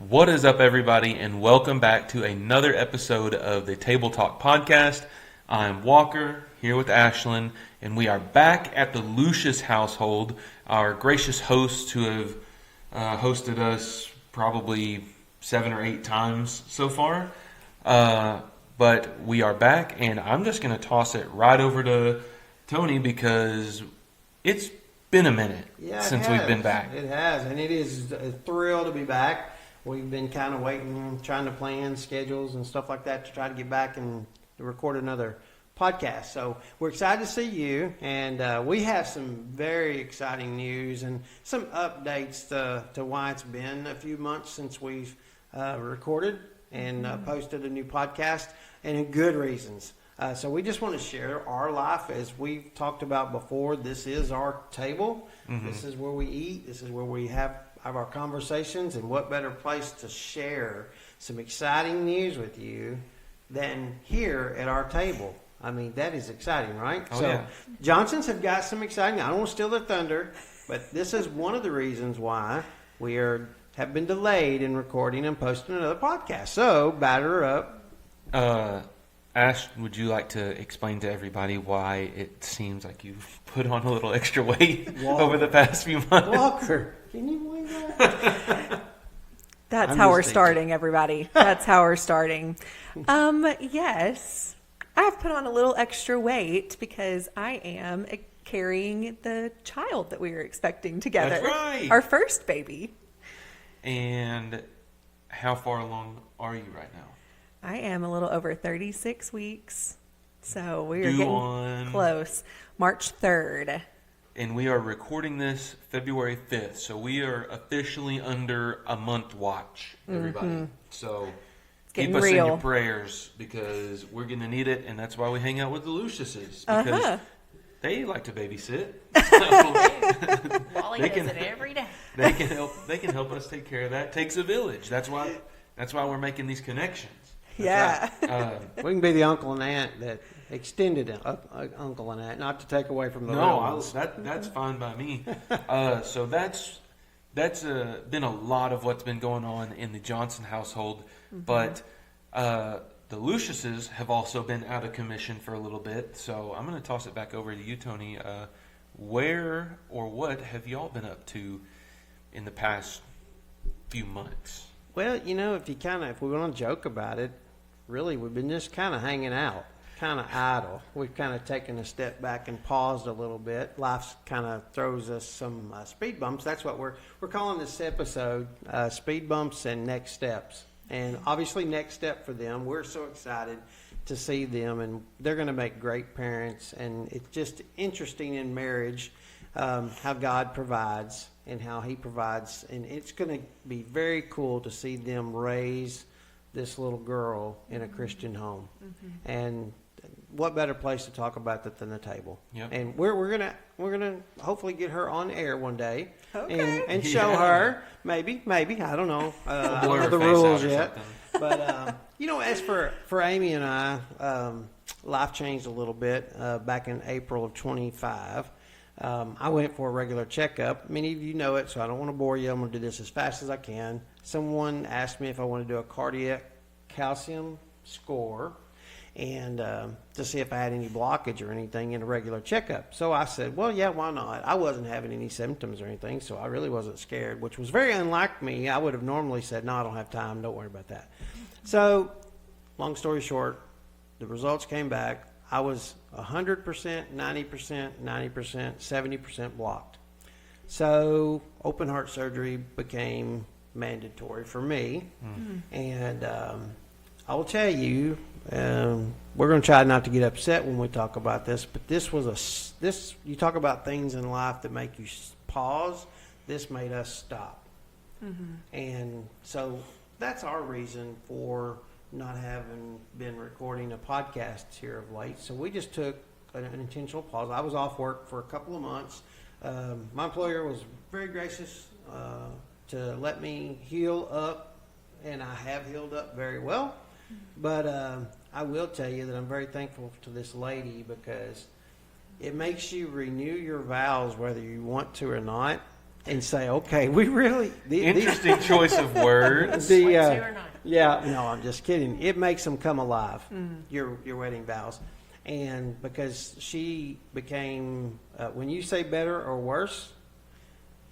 What is up, everybody, and welcome back to another episode of the Table Talk podcast. I'm Walker, here with Ashlyn, and we are back at the Lucius household, our gracious hosts who have hosted us probably 7 or 8 times so far. But we are back, and I'm just going to toss it right over to Tony because it's been a minute since we've been back. It has, and it is a thrill to be back. We've been kind of waiting, trying to plan schedules and stuff like that to try to get back and record another podcast. So we're excited to see you, and we have some very exciting news and some updates to why it's been a few months since we've recorded and posted a new podcast, and good reasons. So we just want to share our life. As we've talked about before, this is our table. Mm-hmm. This is where we eat. This is where we have our conversations, and what better place to share some exciting news with you than here at our table. I mean, that is exciting, right? Johnsons have got some exciting. I don't want to steal their thunder, but this is one of the reasons why we have been delayed in recording and posting another podcast. So, batter up. Ash, would you like to explain to everybody why it seems like you've put on a little extra weight over the past few months? Walker, can you believe that? That's how we're starting, everybody. That's how we're starting. Yes, I've put on a little extra weight because I am carrying the child that we were expecting together. That's right. Our first baby. And how far along are you right now? I am a little over 36 weeks. So we are getting close. March 3rd. And we are recording this February 5th. So we are officially under a month watch, everybody. Mm-hmm. So keep us in your prayers because we're going to need it. And that's why we hang out with the Luciuses. Because they like to babysit. So Wally does it every day. They can help us take care of that. It takes a village. That's why we're making these connections. Yeah. Right. We can be the uncle and aunt that extended uncle and aunt, not to take away from the real ones. That's fine by me. So that's been a lot of what's been going on in the Johnson household. Mm-hmm. But the Luciuses have also been out of commission for a little bit. So I'm going to toss it back over to you, Tony. Where or what have y'all been up to in the past few months? Well, if we want to joke about it, really, we've been just kind of hanging out, kind of idle. We've kind of taken a step back and paused a little bit. Life kind of throws us some speed bumps. That's what we're calling this episode, Speed Bumps and Next Steps. And obviously, next step for them, we're so excited to see them, and they're going to make great parents. And it's just interesting in marriage how God provides and how He provides. And it's going to be very cool to see them raise this little girl in a Christian home. Mm-hmm. And what better place to talk about that than the table? Yep. And we're gonna hopefully get her on air one day and show her maybe I don't know I don't know the rules yet. But as for Amy and I, life changed a little bit back in April of 25. I went for a regular checkup. Many of you know it, so I don't want to bore you. I'm going to do this as fast as I can. Someone asked me if I want to do a cardiac calcium score and to see if I had any blockage or anything in a regular checkup. So I said, well, yeah, why not? I wasn't having any symptoms or anything, so I really wasn't scared, which was very unlike me. I would have normally said, no, I don't have time. Don't worry about that. So long story short, the results came back. I was 100%, 90%, 90%, 70% blocked. So open heart surgery became mandatory for me. Mm-hmm. And I will tell you, we're going to try not to get upset when we talk about this, but this you talk about things in life that make you pause. This made us stop. Mm-hmm. And so that's our reason for not having been recording a podcast here of late. So we just took an intentional pause. I was off work for a couple of months. My employer was very gracious to let me heal up, and I have healed up very well. But I will tell you that I'm very thankful to this lady because it makes you renew your vows whether you want to or not. and say, okay, we really Interesting choice of words. Wait, 2 or 9. Yeah, no, I'm just kidding. It makes them come alive. Your wedding vows, and because she became, when you say better or worse,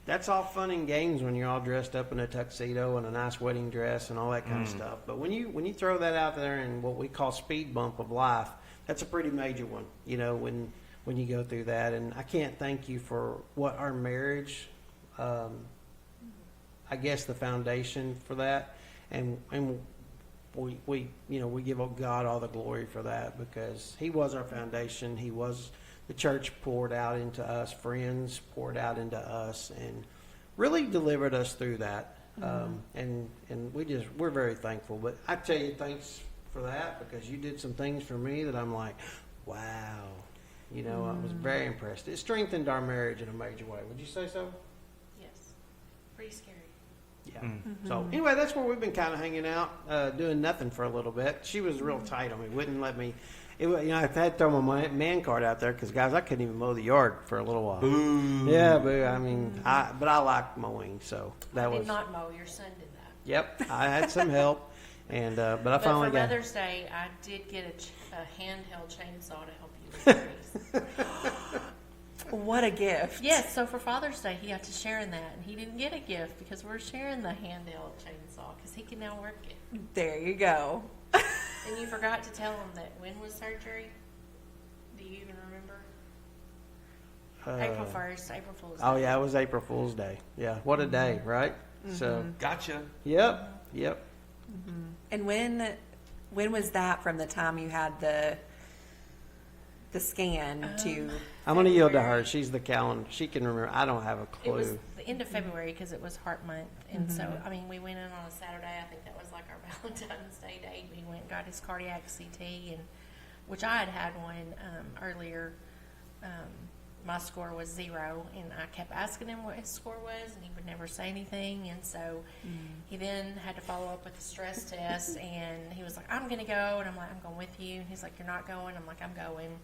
that's all fun and games when you're all dressed up in a tuxedo and a nice wedding dress and all that kind of stuff. But when you throw that out there in what we call speed bump of life, that's a pretty major one. You know, when you go through that, and I can't thank you for what our marriage, I guess the foundation for that, and we give God all the glory for that, because He was our foundation. He was. The church poured out into us, friends poured out into us, and really delivered us through that. And we're very thankful. But I tell you, thanks for that, because you did some things for me that I'm like, wow. You know, I was very impressed. It strengthened our marriage in a major way. Would you say so? Yes. Pretty scary. Yeah. So anyway, that's where we've been kind of hanging out, doing nothing for a little bit. She was real tight on me, wouldn't let me. I had to throw my man card out there because, guys, I couldn't even mow the yard for a little while. Boo. Yeah, but I mean, I like mowing, so that I was. did not mow. Your son did that. Yep, I had some help, and but I finally for got. Mother's Day, I did get a handheld chainsaw to help you with the trees. What a gift. Yes, so for Father's Day, he got to share in that, and he didn't get a gift because we're sharing the handheld chainsaw because he can now work it. There you go. And you forgot to tell him that when was surgery? Do you even remember? April 1st, April Fool's Day. Oh yeah, it was April Fool's Day. Yeah, what a day, right? So. Gotcha. Yep. And when was that from the time you had the scan to? I'm going to yield to her. She's the calendar. She can remember. I don't have a It was clue. the end of February because it was Heart Month. And so, I mean, we went in on a Saturday. I think that was like our Valentine's Day date. We went and got his cardiac CT, and which I had one earlier. My score was 0, and I kept asking him what his score was, and he would never say anything. And so he then had to follow up with a stress test, and he was like, I'm going to go. And I'm like, I'm going with you. And he's like, you're not going. I'm like, I'm going.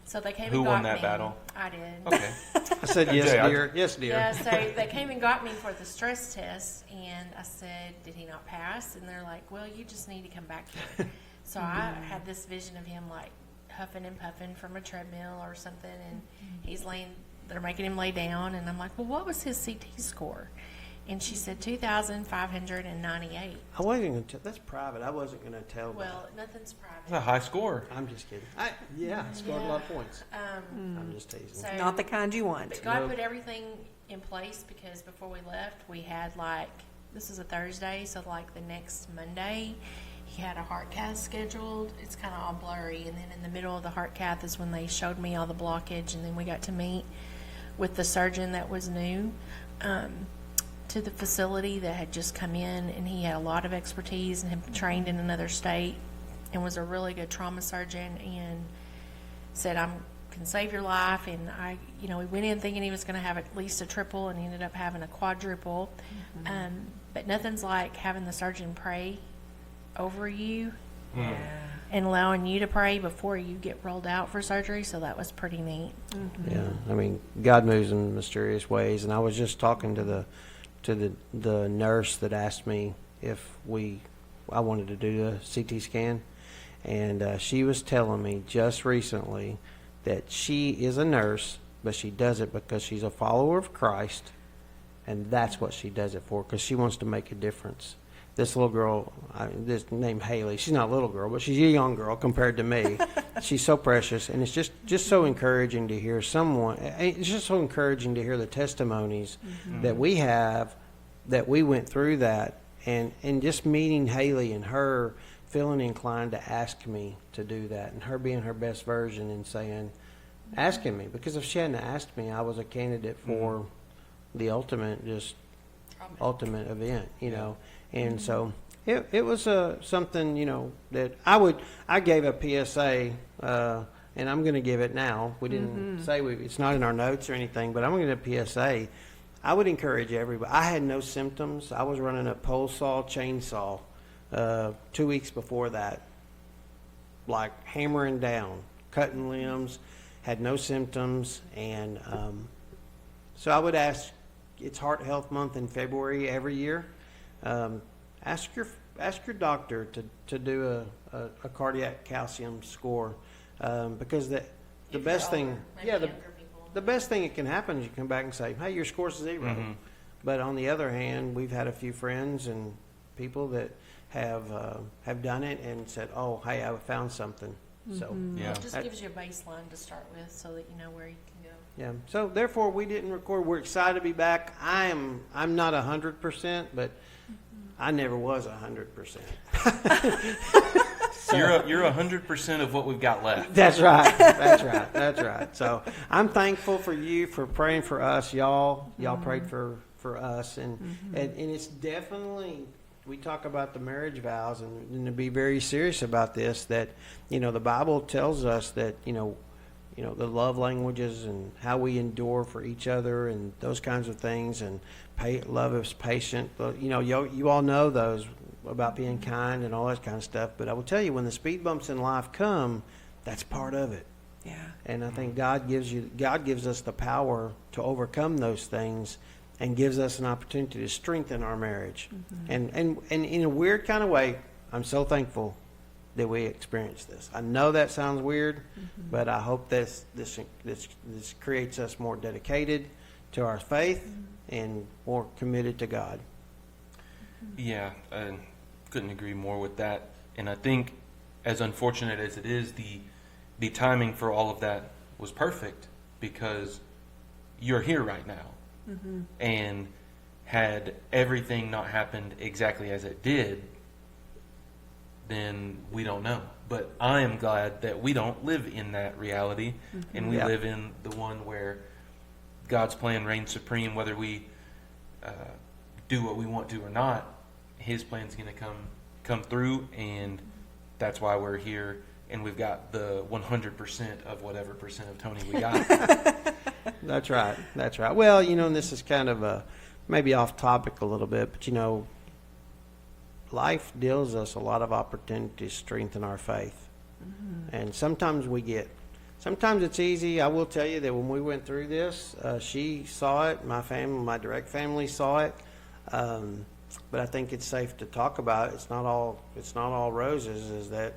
So they came Who and got won that me. battle? I did. Okay. I said yes, Yeah, dear. Yes, dear. Yeah, so they came and got me for the stress test, and I said, did he not pass? And they're like, well, you just need to come back here. So I had this vision of him like huffing and puffing from a treadmill or something, and they're making him lay down, and I'm like, well, what was his CT score? And she said 2,598. I wasn't going to. That's private. I wasn't going to tell. Well, nothing's private. That's a high score. I'm just kidding. I scored a lot of points. I'm just teasing. So, Not the kind you want. but God Nope. put everything in place, because before we left, we had this is a Thursday, so like the next Monday, he had a heart cath scheduled. It's kind of all blurry. And then in the middle of the heart cath is when they showed me all the blockage, and then we got to meet with the surgeon that was new to the facility that had just come in, and he had a lot of expertise and had trained in another state and was a really good trauma surgeon, and said, I can save your life. And we went in thinking he was going to have at least a triple, and he ended up having a quadruple. But nothing's like having the surgeon pray over you and allowing you to pray before you get rolled out for surgery. So that was pretty neat. Yeah, I mean, God moves in mysterious ways, and I was just talking to the nurse that asked me if I wanted to do a CT scan, and she was telling me just recently that she is a nurse, but she does it because she's a follower of Christ, and that's what she does it for, because she wants to make a difference. This little girl, this named Haley, she's not a little girl, but she's a young girl compared to me. She's so precious, and it's just so encouraging to hear someone. It's just so encouraging to hear the testimonies that we have, that we went through that, and just meeting Haley and her feeling inclined to ask me to do that, and her being her best version and saying, asking me, because if she hadn't asked me, I was a candidate for the ultimate event, and so it was something, that I gave a PSA, and I'm going to give it now. We didn't say it's not in our notes or anything, but I'm going to give a PSA. I would encourage everybody. I had no symptoms. I was running a pole saw chainsaw 2 weeks before that, like hammering down, cutting limbs, had no symptoms, and so I would ask it's Heart Health Month in February every year. Ask your doctor to do a cardiac calcium score, because the If best you're thing, older, maybe yeah, younger people. the best thing that can happen is you come back and say, hey, your score's 0. Mhm. But on the other hand, we've had a few friends and people that have done it and said, oh, hey, I found something. So Yeah. It just That- gives you a baseline to start with so that you know where you can go. yeah. So therefore, we didn't record. We're excited to be back. I'm not 100%, but I never was 100%. You're 100% of what we've got left. That's right. That's right. That's right. So I'm thankful for you for praying for us, y'all. Y'all prayed for us, and it's definitely. We talk about the marriage vows, and to be very serious about this, that, the Bible tells us that, the love languages and how we endure for each other and those kinds of things, and love is patient. You all know those about being kind and all that kind of stuff. But I will tell you, when the speed bumps in life come, that's part of it. Yeah. And I think God gives us the power to overcome those things, and gives us an opportunity to strengthen our marriage. And in a weird kind of way, I'm so thankful that we experienced this. I know that sounds weird, but I hope this creates us more dedicated to our faith and more committed to God. Yeah, I couldn't agree more with that. And I think, as unfortunate as it is, the timing for all of that was perfect, because you're here right now. And had everything not happened exactly as it did, then we don't know. But I am glad that we don't live in that reality, and we Yeah. live in the one where God's plan reigns supreme, whether we do what we want to or not. His plan's going to come through, and that's why we're here. And we've got the 100% of whatever percent of Tony we got. That's right. That's right. Well, and this is kind of maybe off topic a little bit, but life deals us a lot of opportunities to strengthen our faith. And sometimes it's easy. I will tell you that when we went through this, she saw it, my direct family saw it. But I think it's safe to talk about it. It's not all roses. Is that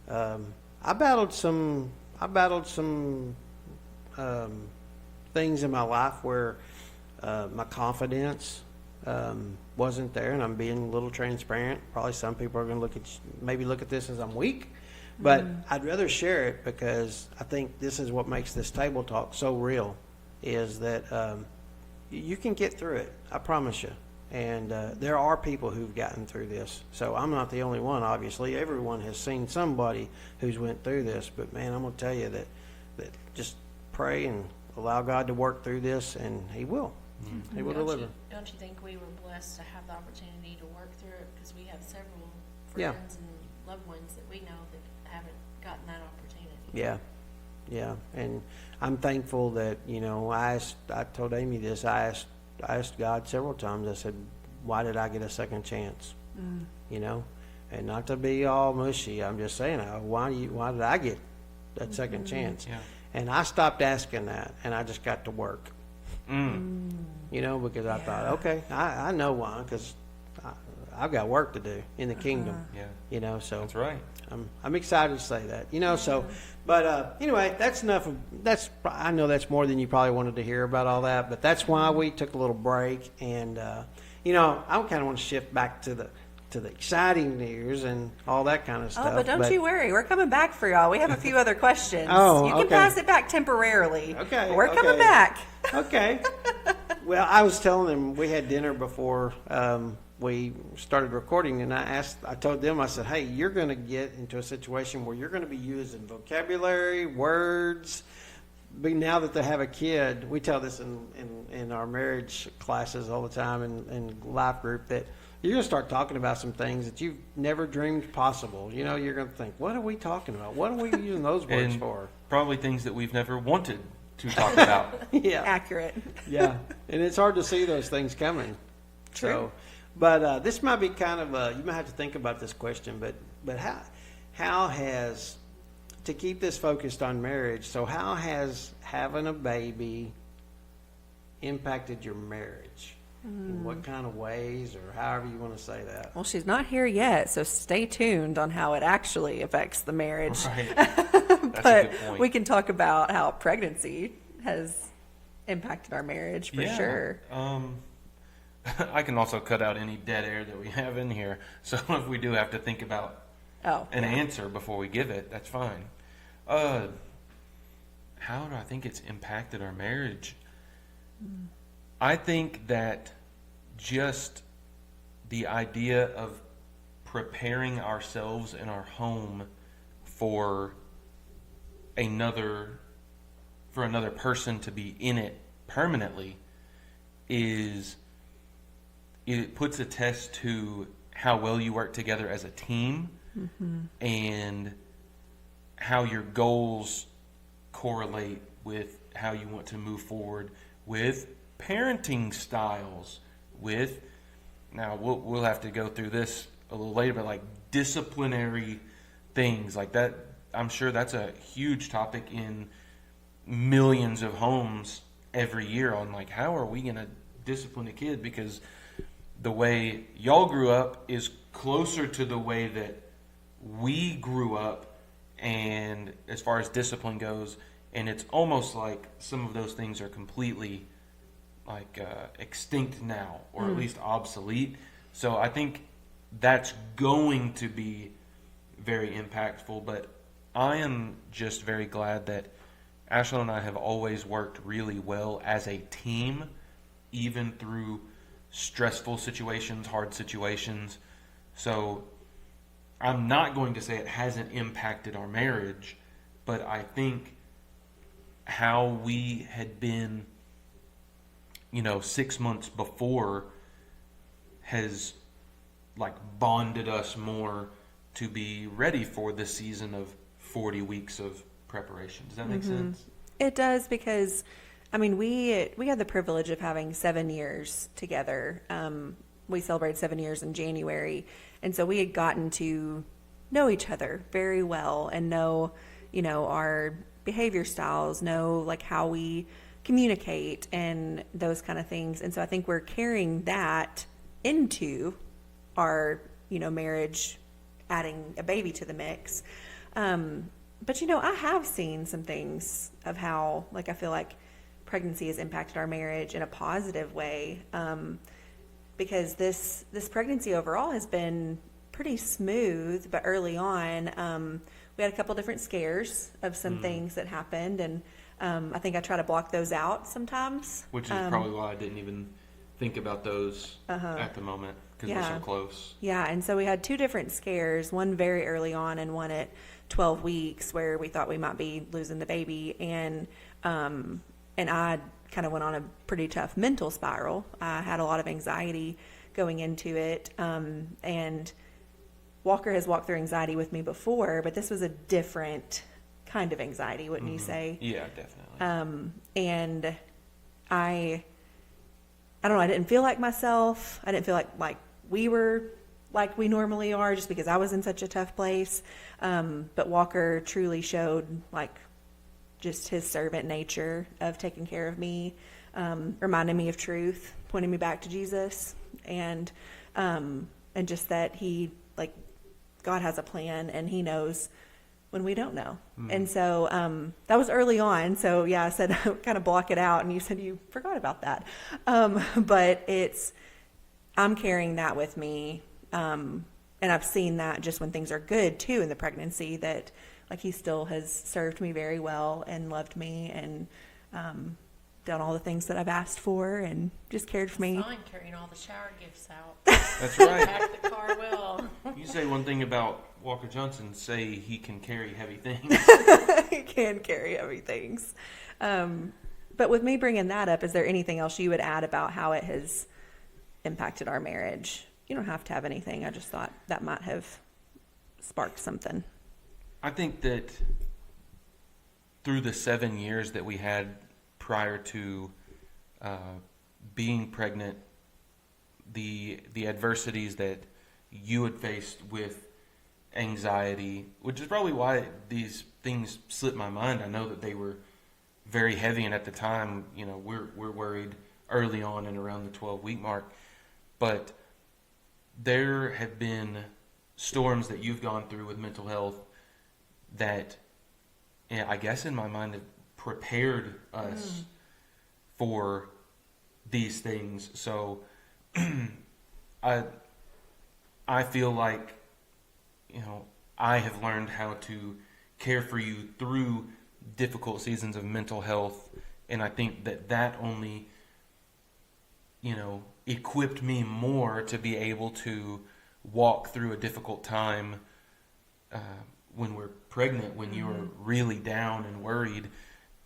I battled some things in my life where my confidence wasn't there, and I'm being a little transparent. Probably some people are going to look at this as I'm weak, but I'd rather share it, because I think this is what makes this table talk so real, is that you can get through it. I promise you. And there are people who've gotten through this. So I'm not the only one, obviously. Everyone has seen somebody who's went through this. But, man, I'm going to tell you that just pray and allow God to work through this, and He will. He will deliver. Don't you think we were blessed to have the opportunity to work through it? Because we have several Yeah. friends and loved ones that we know that haven't gotten that opportunity. Yeah. Yeah. And I'm thankful that, I told Amy this. I asked God several times. I said, why did I get a second chance? And not to be all mushy, I'm just saying, why did I get that second chance? Yeah. And I stopped asking that, and I just got to work. Because I thought, okay, I know why, because I've got work to do in the kingdom. Yeah. So That's right. I'm excited to say that. So, but anyway, that's enough. I know that's more than you probably wanted to hear about all that, but that's why we took a little break, and I kind of want to shift back to the exciting news and all that kind of stuff. Oh, but don't you worry. We're coming back for y'all. We have a few other questions. Oh, you can okay. pass it back temporarily. Okay, But we're coming okay. back. Okay. Well, I was telling them we had dinner before we started recording, and I told them, I said, hey, you're going to get into a situation where you're going to be using vocabulary, words. But now that they have a kid, we tell this in our marriage classes all the time in life group, that you're going to start talking about some things that you've never dreamed possible. You're going to think, what are we talking about? What are we using those words And for? probably things that we've never wanted to talk about. Yeah. Accurate. Yeah, and it's hard to see those things coming. True. So, but this might be kind of you might have to think about this question. But how has, to keep this focused on marriage? So how has having a baby impacted your marriage? In what kind of ways, or however you want to say that? Well, she's not here yet, so stay tuned on how it actually affects the marriage. Right. That's But a good point. we can talk about how pregnancy has impacted our marriage for sure. I can also cut out any dead air that we have in here. So if we do have to think about an answer before we give it, that's fine. How do I think it's impacted our marriage? I think that just the idea of preparing ourselves in our home for another person to be in it permanently it puts a test to how well you work together as a team, and how your goals correlate with how you want to move forward with parenting styles, now we'll have to go through this a little later, but like disciplinary things like that. I'm sure that's a huge topic in millions of homes every year, on like, how are we going to discipline a kid, because the way y'all grew up is closer to the way that we grew up, and as far as discipline goes, and it's almost like some of those things are completely like extinct now, or at least obsolete. So I think that's going to be very impactful, but I am just very glad that Ashlyn and I have always worked really well as a team, even through stressful situations, hard situations. So I'm not going to say it hasn't impacted our marriage, but I think how we had been, 6 months before has like bonded us more to be ready for the season of 40 weeks of preparation. Does that make sense? It does, because we had the privilege of having 7 years together. We celebrated 7 years in January, and so we had gotten to know each other very well and know, our behavior styles, know like how we communicate and those kind of things. And so I think we're carrying that into our, marriage, adding a baby to the mix. But I have seen some things of how, like, I feel like pregnancy has impacted our marriage in a positive way, because this pregnancy overall has been pretty smooth. But early on, we had a couple different scares of some things that happened, and I think I try to block those out sometimes. Which is probably why I didn't even think about those at the moment, because we're so close. Yeah, and so we had 2 different scares, one very early on and one at 12 weeks, where we thought we might be losing the baby, and I kind of went on a pretty tough mental spiral. I had a lot of anxiety going into it, and Walker has walked through anxiety with me before, but this was a different kind of anxiety, wouldn't you say? Yeah, definitely. And I don't know, I didn't feel like myself. I didn't feel like we were like we normally are, just because I was in such a tough place. But Walker truly showed like just his servant nature of taking care of me, reminding me of truth, pointing me back to Jesus, and just that he, like, God has a plan and he knows when we don't know. And so that was early on. So yeah, I said kind of block it out, and you said you forgot about that. But I'm carrying that with me. And I've seen that just when things are good too in the pregnancy, that like he still has served me very well and loved me, and done all the things that I've asked for and just cared for me. Fine, carrying all the shower gifts out. That's right. Pack the car well. You say one thing about Walker Johnson, say he can carry heavy things. He can carry heavy things. But with me bringing that up, is there anything else you would add about how it has impacted our marriage? You don't have to have anything. I just thought that might have sparked something. I think that through the 7 years that we had prior to being pregnant, the adversities that you had faced with anxiety, which is probably why these things slipped my mind. I know that they were very heavy, and at the time, we're worried early on and around the 12-week mark. But there have been storms that you've gone through with mental health that, I guess in my mind, have prepared us for these things. So I feel like, I have learned how to care for you through difficult seasons of mental health, and I think that only, equipped me more to be able to walk through a difficult time when we're pregnant, when you're really down and worried,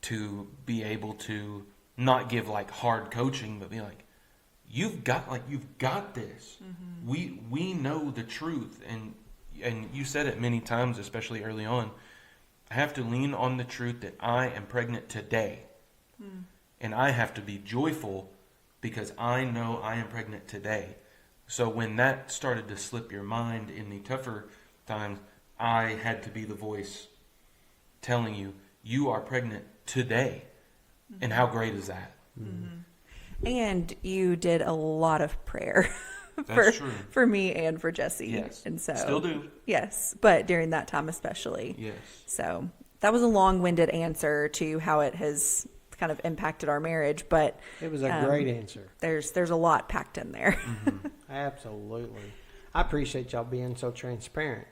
to be able to not give like hard coaching, but be like, you've got this. We know the truth, and you said it many times, especially early on. I have to lean on the truth that I am pregnant today, and I have to be joyful because I know I am pregnant today. So when that started to slip your mind in the tougher times, I had to be the voice telling you, you are pregnant today. And how great is that? And you did a lot of prayer That's true. for me and for Jesse. Yes. And so Still do. Yes, but during that time especially. Yes. So that was a long-winded answer to how it has kind of impacted our marriage, but It was a great answer. there's a lot packed in there. Absolutely. I appreciate y'all being so transparent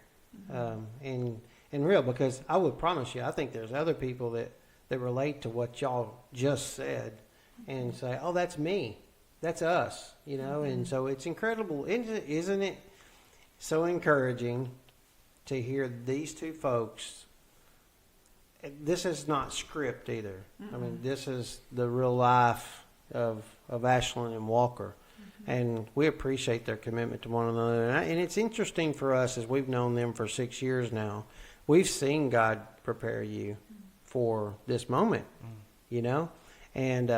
and real, because I would promise you, I think there's other people that relate to what y'all just said and say, oh, that's me. That's us, and so it's incredible. Isn't it so encouraging to hear these two folks? This is not script either. I mean, this is the real life of Ashlyn and Walker. And we appreciate their commitment to one another. And it's interesting for us, as we've known them for 6 years now. We've seen God prepare you for this moment, And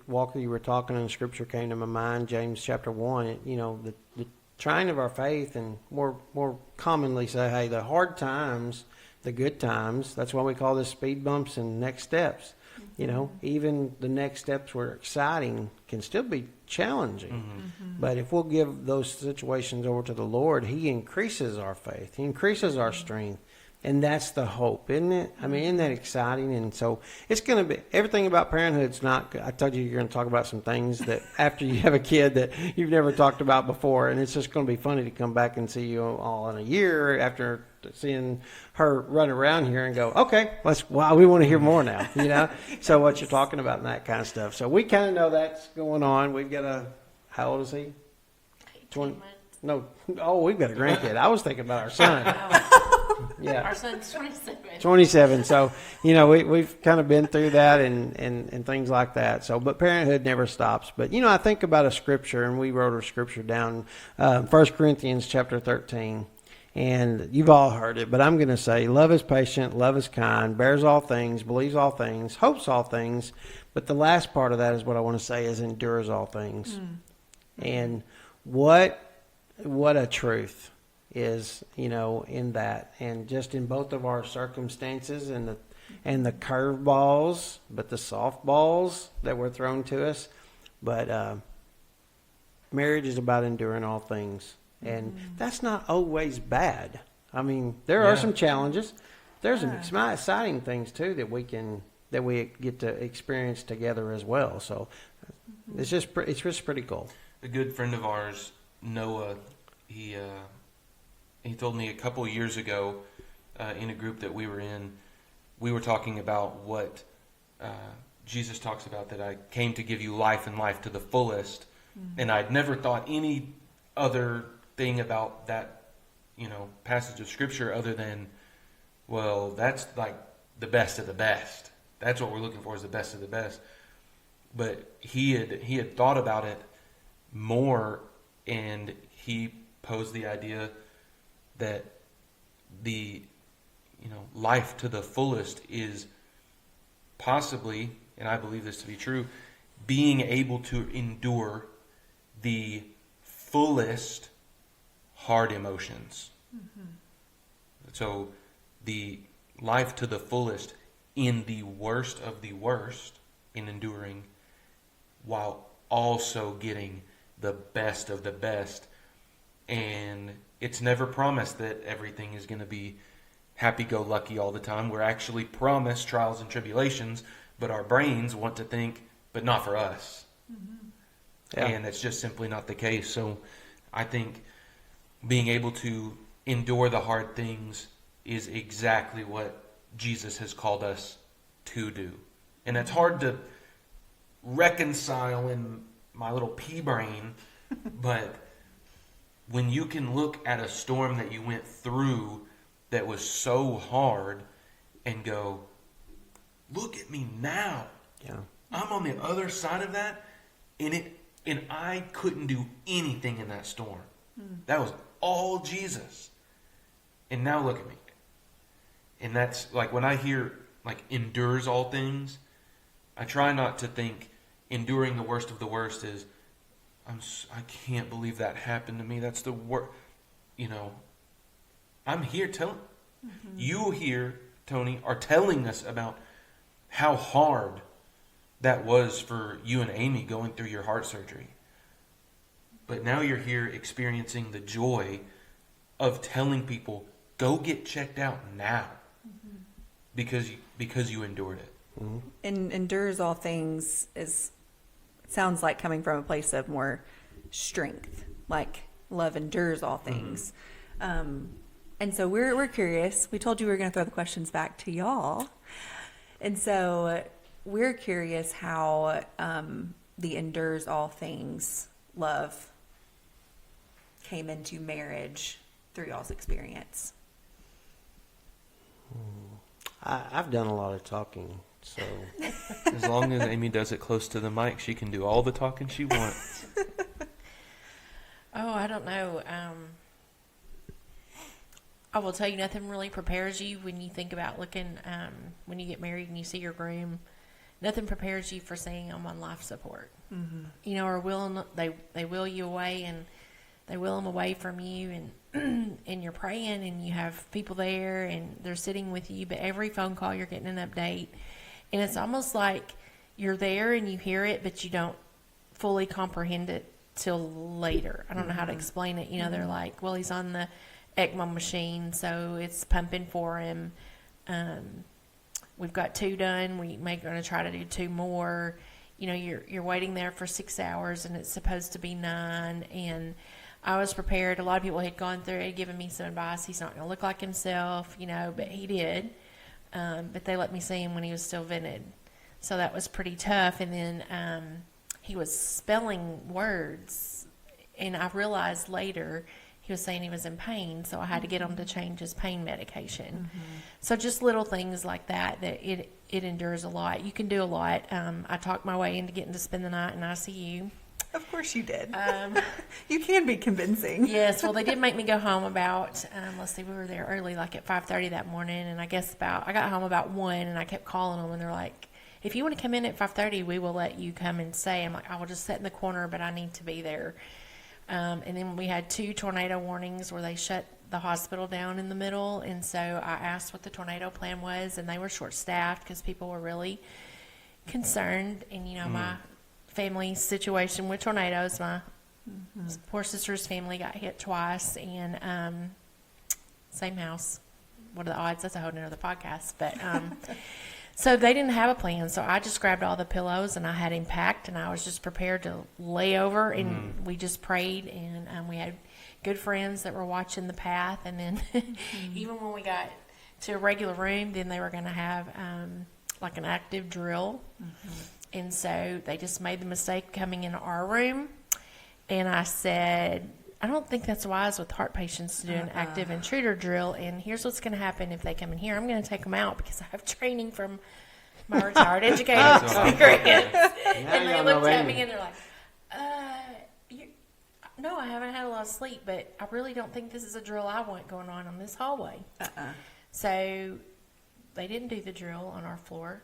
Walker, you were talking, and Scripture came to my mind, James chapter 1. The trying of our faith, and more commonly say, hey, the hard times, the good times. That's why we call this speed bumps and next steps. Even the next steps were exciting can still be challenging. But if we'll give those situations over to the Lord, He increases our faith. He increases our strength. And that's the hope, isn't it? I mean, isn't that exciting? And so it's going to be, everything about parenthood's not, I told you you're going to talk about some things that after you have a kid that you've never talked about before. And it's just going to be funny to come back and see you all in a year after seeing her run around here and go, okay, we want to hear more now, So what you're talking about and that kind of stuff. So we kind of know that's going on. We've got how old is he? 20 months. No. Oh, we've got a grandkid. I was thinking about our son. Yeah. Our son's 27. 27. So, we've kind of been through that and things like that. So, but parenthood never stops. But, I think about a scripture, and we wrote a scripture down, 1 Corinthians chapter 13. And you've all heard it, but I'm going to say, love is patient, love is kind, bears all things, believes all things, hopes all things. But the last part of that is what I want to say is endures all things. And what a truth is, in that, and just in both of our circumstances and the curveballs, but the softballs that were thrown to us. But marriage is about enduring all things, and that's not always bad. I mean, there are some challenges. There's some exciting things too that we get to experience together as well. So it's just pretty cool. A good friend of ours, Noah, he told me a couple of years ago in a group that we were in, we were talking about what Jesus talks about, that I came to give you life and life to the fullest. And I'd never thought any other thing about that, passage of Scripture other than, well, that's like the best of the best. That's what we're looking for, is the best of the best. But he had thought about it more, and he posed the idea that the life to the fullest is possibly, and I believe this to be true, being able to endure the fullest hard emotions. So the life to the fullest in the worst of the worst, in enduring, while also getting the best of the best. And it's never promised that everything is going to be happy-go-lucky all the time. We're actually promised trials and tribulations, but our brains want to think, but not for us. Yeah. And that's just simply not the case. So I think being able to endure the hard things is exactly what Jesus has called us to do. And it's hard to reconcile in my little pea brain, but when you can look at a storm that you went through that was so hard and go, look at me now. Yeah. I'm on the other side of that, and I couldn't do anything in that storm. That was all Jesus. And now look at me. And that's like when I hear like endures all things, I try not to think enduring the worst of the worst is I can't believe that happened to me. That's the worst. I'm here telling you here, Tony, are telling us about how hard that was for you and Amy going through your heart surgery. But now you're here experiencing the joy of telling people, go get checked out now. Because you endured it. And endures all things sounds like coming from a place of more strength, like love endures all things. And so we're curious. We told you we were going to throw the questions back to y'all. And so we're curious how the endures all things love came into marriage through y'all's experience. I've done a lot of talking, so As long as Amy does it close to the mic, she can do all the talking she wants. Oh, I don't know. I will tell you, nothing really prepares you when you think about looking, when you get married and you see your groom. Nothing prepares you for saying I'm on life support. Or they will you away, and they will them away from you, and you're praying, and you have people there, and they're sitting with you. But every phone call, you're getting an update, and it's almost like you're there and you hear it, but you don't fully comprehend it till later. I don't know how to explain it. They're like, well, he's on the ECMO machine, so it's pumping for him. We've got 2 done. We may going to try to do 2 more. You're waiting there for 6 hours, and it's supposed to be 9. And I was prepared. A lot of people had gone through it, given me some advice. He's not going to look like himself, but he did. But they let me see him when he was still vented. So that was pretty tough. And then he was spelling words, and I realized later he was saying he was in pain, so I had to get him to change his pain medication. So just little things like that it endures a lot. You can do a lot. I talked my way into getting to spend the night in ICU. Of course you did. You can be convincing. Yes, well, they did make me go home about, we were there early, like at 5:30 that morning, and I got home about 1, and I kept calling them, and they're like, if you want to come in at 5:30, we will let you come and stay. I'm like, I will just sit in the corner, but I need to be there. And then we had 2 tornado warnings where they shut the hospital down in the middle, and so I asked what the tornado plan was, and they were short-staffed because people were really concerned. And, my family situation with tornadoes, my poor sister's family got hit twice, and same house. What are the odds? That's a whole nother podcast. But so they didn't have a plan, so I just grabbed all the pillows, and I had him packed, and I was just prepared to lay over, and we just prayed, and we had good friends that were watching the path. And then even when we got to a regular room, then they were going to have like an active drill. And so they just made the mistake coming into our room, and I said, I don't think that's wise with heart patients to do an active intruder drill. And here's what's going to happen if they come in here. I'm going to take them out because I have training from my retired educator experience. And they looked at me and they're like, no, I haven't had a lot of sleep, but I really don't think this is a drill I want going on this hallway. So they didn't do the drill on our floor.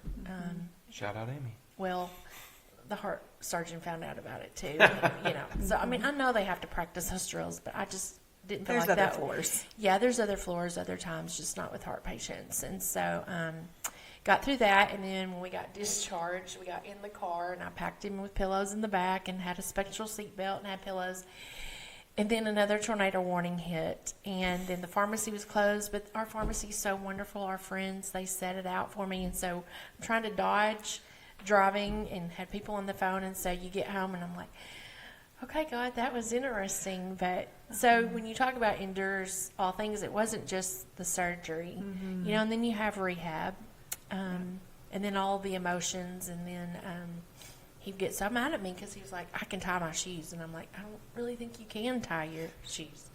Shout out Amy. Well, the heart surgeon found out about it too. So I know they have to practice those drills, but I just didn't feel There's like other that. floors. Yeah, there's other floors, other times, just not with heart patients. And so got through that, and then when we got discharged, we got in the car, and I packed him with pillows in the back and had a special seat belt and had pillows. And then another tornado warning hit, and then the pharmacy was closed, but our pharmacy is so wonderful. Our friends, they set it out for me, and so I'm trying to dodge driving and had people on the phone and say, you get home, and I'm like, okay, God, that was interesting. But so when you talk about endures all things, it wasn't just the surgery, you know, and then you have rehab, and then all the emotions, and then he'd get so mad at me because he was like, I can tie my shoes, and I'm like, I don't really think you can tie your shoes.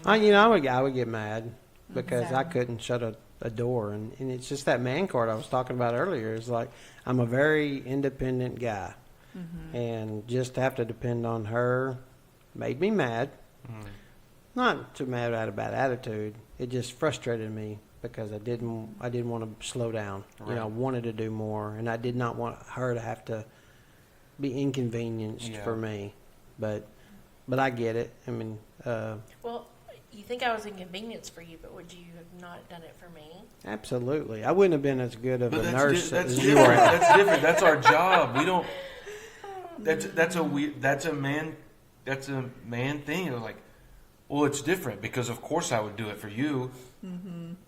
I would get mad because I couldn't shut a door, and it's just that man card I was talking about earlier. It's like, I'm a very independent guy. And just to have to depend on her made me mad. Not too mad at a bad attitude. It just frustrated me because I didn't want to slow down. Right. You know, I wanted to do more, and I did not want her to have to be inconvenienced for me. But I get it. I mean, Well, you think I was inconvenienced for you, but would you have not done it for me? absolutely, I wouldn't have been as good of But a nurse that's as you different. are. That's different. That's our job. We don't. That's a weird. That's a man thing. It's like, well, it's different because of course I would do it for you.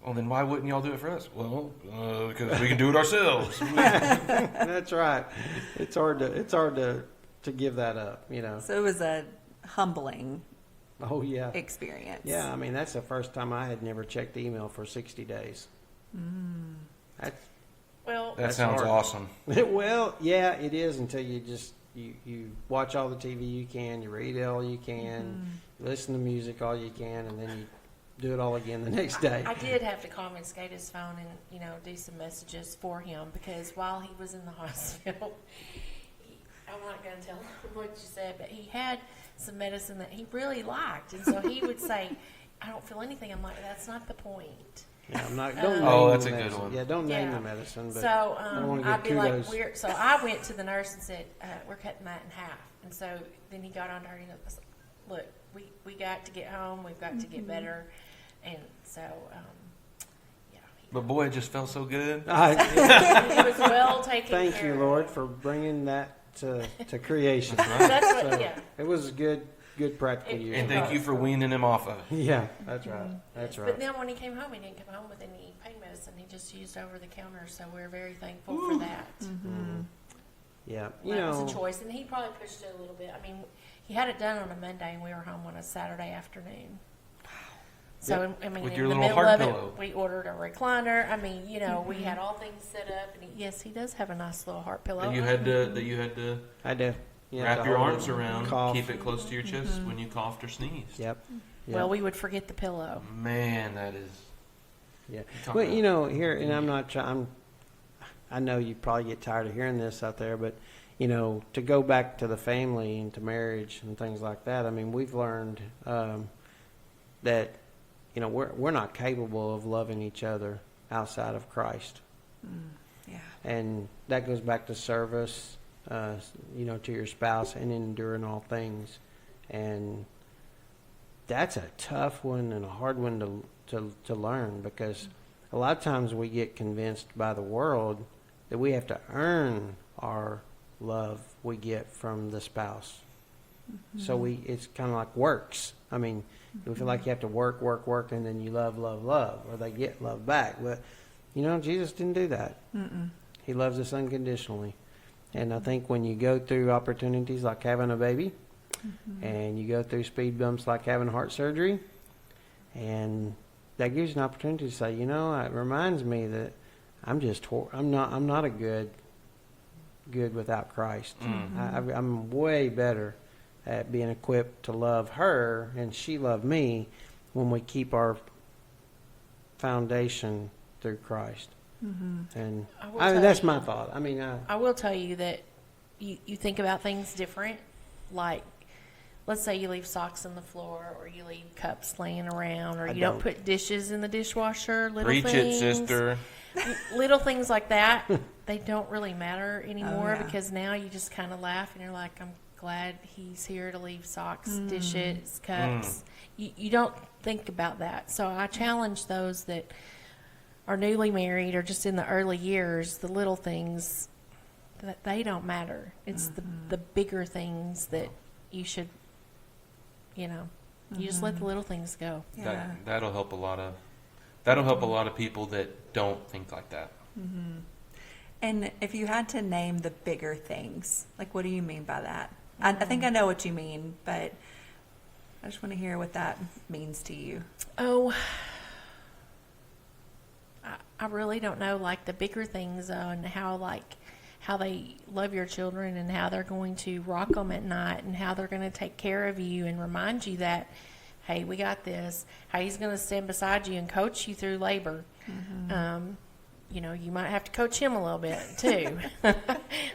Well, then why wouldn't y'all do it for us? Well, because we can do it ourselves. That's right. It's hard to give that up. You know. So it was a humbling Oh yeah. experience. Yeah, I mean, that's the first time I had never checked email for 60 days. That's, Well, That sounds hard. awesome. well, yeah, it is until you just, you watch all the TV you can, you read all you can, you listen to music all you can, and then you do it all again the next day. I did have to confiscate his phone and, you know, do some messages for him because while he was in the hospital, I'm not going to tell him what you said, but he had some medicine that he really liked. And so he would say, I don't feel anything. I'm like, that's not the point. Yeah, I'm not, don't Oh, name that's the a good medicine. one. Yeah, don't name Yeah. the medicine, but So I wanna give I'd be like, kudos. so I went to the nurse and said, we're cutting that in half. And so then he got on to her and he was like, look, we got to get home. We've got to get better. And so, yeah. But boy, it just felt so good. He was well taken Thank care you, of. Lord, for bringing that to creation. That's what, So, yeah. it was a good practical year. And thank you for weaning him off of it. Yeah, that's right. That's But right. then when he came home, he didn't come home with any pain medicine. He just used over the counter. So we're very thankful for that. Yeah, That was a choice. And he probably pushed it a little bit. I mean, he had it done on a Monday and we were home on a Saturday afternoon. So, I mean, With in your the little middle heart of pillow. it, we ordered a recliner. I mean, you know, we had all things set up. And yes, he does have a nice little heart pillow. That you had to I do. Yeah, wrap to your hold arms it, around, cough. keep it close to your chest when you coughed or sneezed. Yep. Well, we would forget the pillow. Man, that is. Yeah. Talk Well, about- you know, here, and I'm not trying. I know you probably get tired of hearing this out there, but you know, to go back to the family and to marriage and things like that. I mean, we've learned that you know we're not capable of loving each other outside of Christ, Yeah. and that goes back to service. You know, to your spouse and enduring all things, and that's a tough one and a hard one to learn because a lot of times we get convinced by the world that we have to earn our love we get from the spouse. So it's kind of like works. I mean, we feel like you have to work, and then you love, or they get love back. But you know, Jesus didn't do that. He loves us unconditionally. And I think when you go through opportunities like having a baby, and you go through speed bumps like having heart surgery, and that gives you an opportunity to say, you know, it reminds me that I'm not a good without Christ. I'm way better at being equipped to love her, and she loved me when we keep our foundation through Christ. And I will that's tell my you- thought. I mean, I will tell you that you think about things different. Like, let's say you leave socks on the floor or you leave cups laying around or I you don't don't. put dishes in the dishwasher. Little Preach things, it, sister. Little things like that, they don't really matter anymore yeah. because now you just kind of laugh and you're like, I'm glad he's here to leave socks, dishes, cups. You don't think about that. So I challenge those that are newly married or just in the early years, the little things, that they don't matter. It's the bigger things that you should, you just let the little things go. Yeah. That'll help a lot of people that don't think like that. And if you had to name the bigger things, like what do you mean by that? I think I know what you mean, but I just want to hear what that means to you. Oh, I really don't know, like the bigger things and how they love your children and how they're going to rock them at night and how they're going to take care of you and remind you that, hey, we got this. How he's going to stand beside you and coach you through labor. You might have to coach him a little bit too.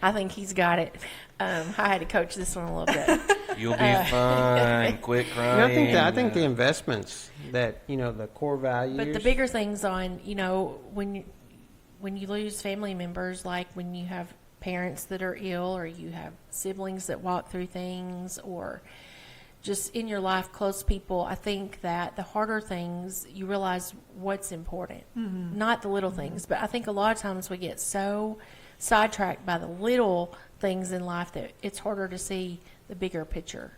I think he's got it. I had to coach this one a little bit. You'll be fine. Quit crying. I think the investments that the core values. But the bigger things on when you lose family members, like when you have parents that are ill, or you have siblings that walk through things, or just in your life, close people, I think that the harder things, you realize what's important, not the little things. But I think a lot of times we get so sidetracked by the little things in life that it's harder to see the bigger picture.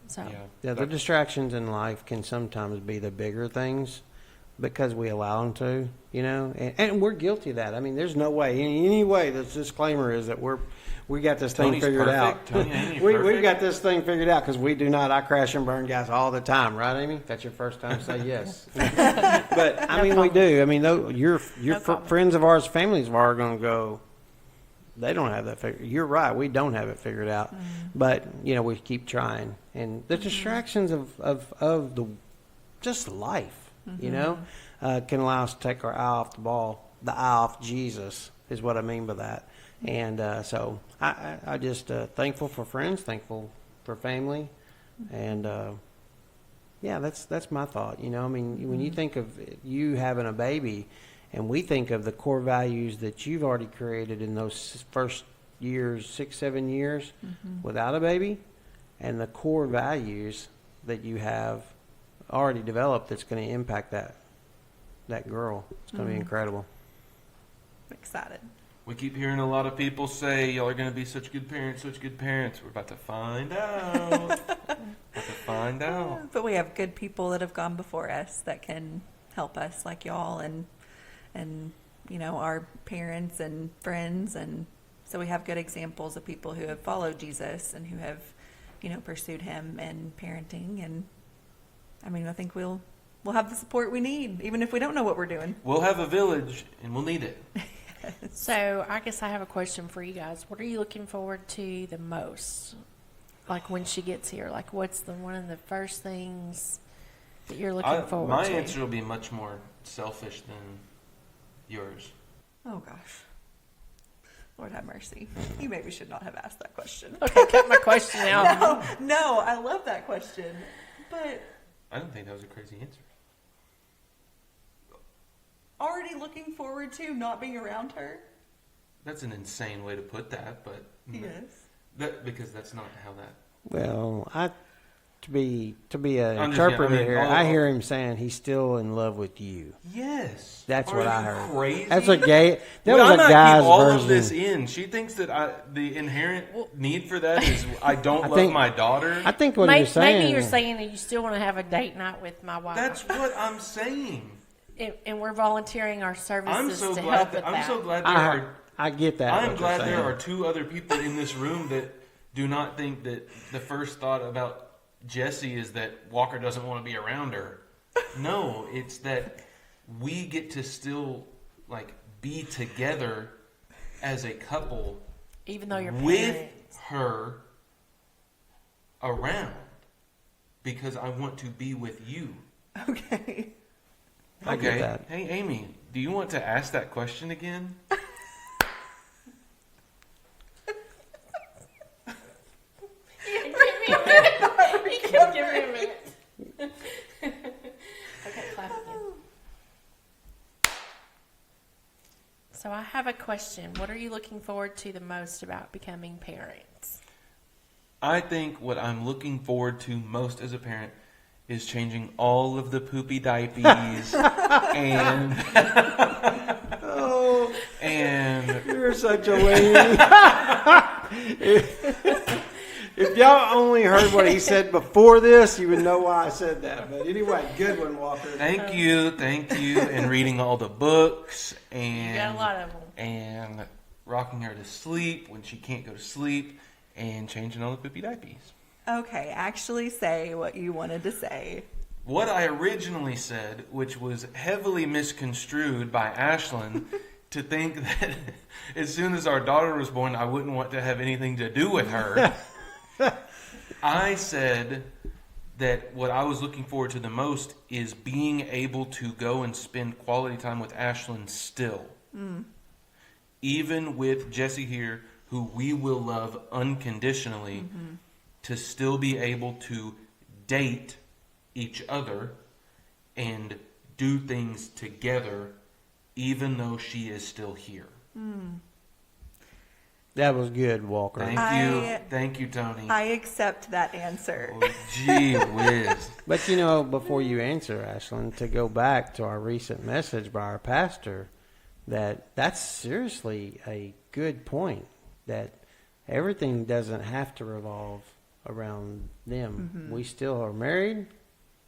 So Yeah, the distractions in life can sometimes be the bigger things because we allow them to, and we're guilty of that. I mean, there's no way, any way, this disclaimer is that we got this thing Tony's figured perfect. out. Tony, ain't We've perfect? got this thing figured out because we do not. I crash and burn gas all the time, right, Amy? That's your first time to say yes. But I mean, we do. I mean, your friends of ours, families of ours, are going to go. They don't have that figured. You're right. We don't have it figured out, but we keep trying. And the distractions of the just life, can allow us to take our eye off the ball. The eye off Jesus is what I mean by that. And so I just thankful for friends, thankful for family, and that's my thought. I mean, when you think of you having a baby, and we think of the core values that you've already created in those first years, 6-7 years without a baby, and the core values that you have already developed that's going to impact that girl. It's going to be incredible. I'm excited. We keep hearing a lot of people say, y'all are going to be such good parents, such good parents. We're about to find out. But we have good people that have gone before us that can help us, like y'all and our parents and friends. And so we have good examples of people who have followed Jesus and who have, pursued him in parenting. And I mean, I think we'll have the support we need, even if we don't know what we're doing. We'll have a village, and we'll need it. So I guess I have a question for you guys. What are you looking forward to the most? Like when she gets here, like what's one of the first things that you're looking forward to? My answer will be much more selfish than yours. Oh gosh. Lord have mercy. You maybe should not have asked that question. Okay, cut my question out. No, I love that question. But I don't think that was a crazy answer. already looking forward to not being around her? That's an insane way to put that, but Yes. Because that's not how that. Well, to be an interpreter here, I hear him saying he's still in love with you. Yes, That's what I heard. Crazy. That's a gay. That Would was I a not guy's keep all version. of this in? She thinks that the inherent need for that is I don't love think- my daughter. I think what he was saying. Maybe you're saying that you still want to have a date night with my wife. That's what I'm saying. And we're volunteering our services I'm so to glad. help with that. I'm so glad there are. I get that. I'm what glad you're there saying. are two other people in this room that do not think that the first thought about Jessie is that Walker doesn't want to be around her. No, it's that we get to still be together as a couple, even though you're with parents. her around, because I want to be with you. Okay. I Okay. get that. Hey, Amy, do you want to ask that question again? Give me a minute. Give me a minute. Okay, clap again. So I have a question. What are you looking forward to the most about becoming parents? I think what I'm looking forward to most as a parent is changing all of the poopy diapers and Oh, and you're such a lady. If y'all only heard what he said before this, you would know why I said that. But anyway, good one, Walker. thank you, and reading all the books and You got a lot of them. and rocking her to sleep when she can't go to sleep and changing all the poopy diapers. Okay, actually say what you wanted to say. What I originally said, which was heavily misconstrued by Ashlyn, to think that as soon as our daughter was born, I wouldn't want to have anything to do with her. I said that what I was looking forward to the most is being able to go and spend quality time with Ashlyn still. Even with Jesse here, who we will love unconditionally, to still be able to date each other and do things together, even though she is still here. That was good, Walker. Thank you, Tony. I accept that answer. Oh, gee whiz. But before you answer, Ashlyn, to go back to our recent message by our pastor, that's seriously a good point. That everything doesn't have to revolve around them. We still are married,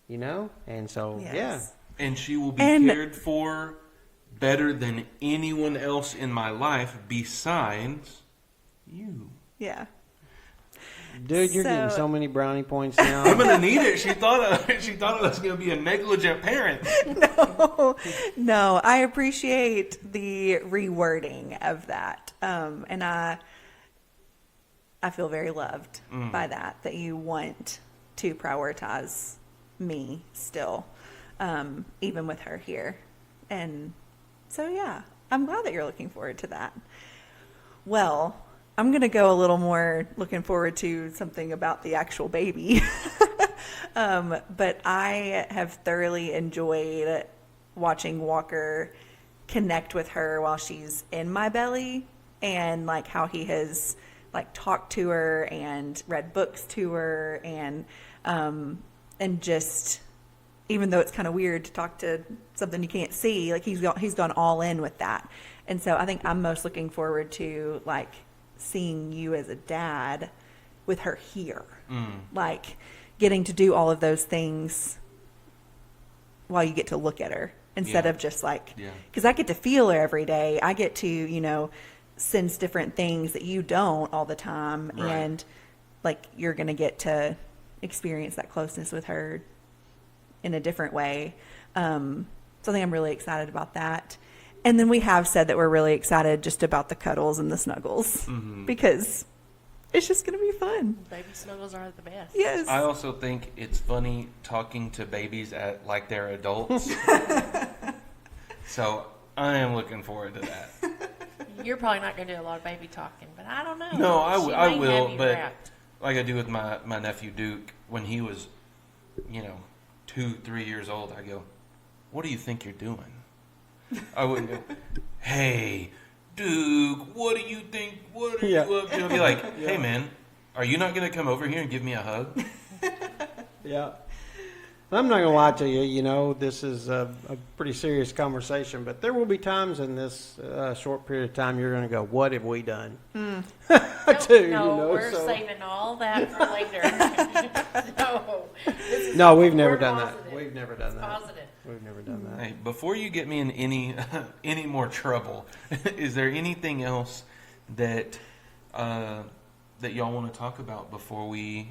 and so Yes. And she will be And- cared for better than anyone else in my life besides you. Yeah. dude, you're getting So- so many brownie points I'm now. gonna need it. She thought I was gonna be a negligent parent. No, I appreciate the rewording of that. And I feel very loved by that you want to prioritize me still, even with her here. And so, yeah, I'm glad that you're looking forward to that. Well, I'm going to go a little more looking forward to something about the actual baby. But I have thoroughly enjoyed watching Walker connect with her while she's in my belly, and like how he has like talked to her and read books to her, and just, even though it's kind of weird to talk to something you can't see, like he's gone all in with that. And so I think I'm most looking forward to like seeing you as a dad with her here, like getting to do all of those things while you get to look at her instead of just like, because I get to feel her every day. I get to, sense different things that you don't all the time. Right. And like, you're going to get to experience that closeness with her in a different way. So I think I'm really excited about that. And then we have said that we're really excited just about the cuddles and the snuggles because it's just going to be fun. Baby snuggles are the best. Yes. I also think it's funny talking to babies like they're adults. So I am looking forward to that. You're probably not going to do a lot of baby talking, but I don't know. No, I She may will, have you but wrapped. like I do with my nephew Duke, when he was, 2-3 years old, I go, "What do you think you're doing?" I wouldn't go, "Hey, Duke, what do you think? What are you up to?" I'd be like, "Hey, man, are you not going to come over here and give me a hug?" Yeah. I'm not going to lie to you, this is a pretty serious conversation, but there will be times in this short period of time you're going to go, what have we done? Too, No, we're saving all that for later. No, we've never we're done positive. that. We've never done that. Positive. We've never done that. Hey, before you get me in any more trouble, is there anything else that that y'all want to talk about before we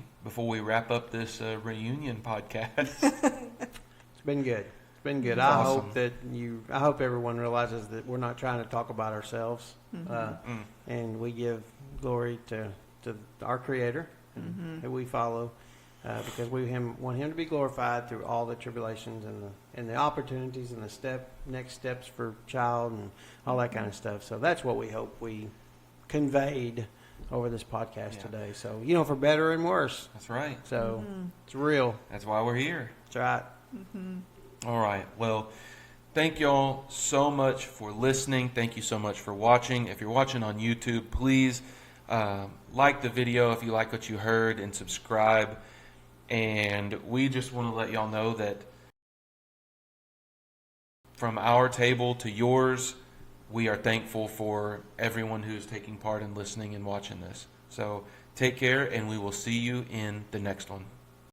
wrap up this reunion podcast? It's been good. It's been good. It's I awesome. hope everyone realizes that we're not trying to talk about ourselves, and we give glory to our Creator that we follow, because we want Him to be glorified through all the tribulations and the opportunities and the next steps for child and all that kind of stuff. So that's what we hope we conveyed over this podcast today. So for better and worse. That's right. So it's real. That's why we're here. That's right. All right. Well, thank y'all so much for listening. Thank you so much for watching. If you're watching on YouTube, please like the video if you like what you heard, and subscribe. And we just want to let y'all know that from our table to yours, we are thankful for everyone who's taking part in listening and watching this. So take care, and we will see you in the next one.